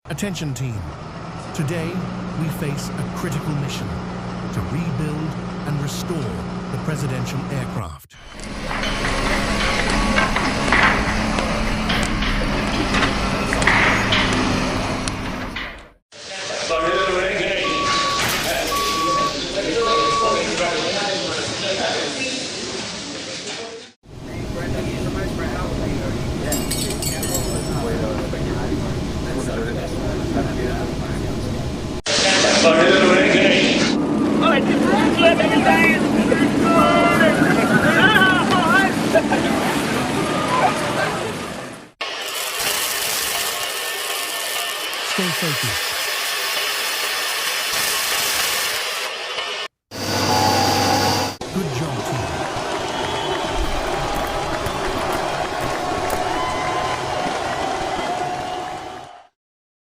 Attention team, today we face a critical mission to rebuild and restore the presidential aircraft. Stay focused.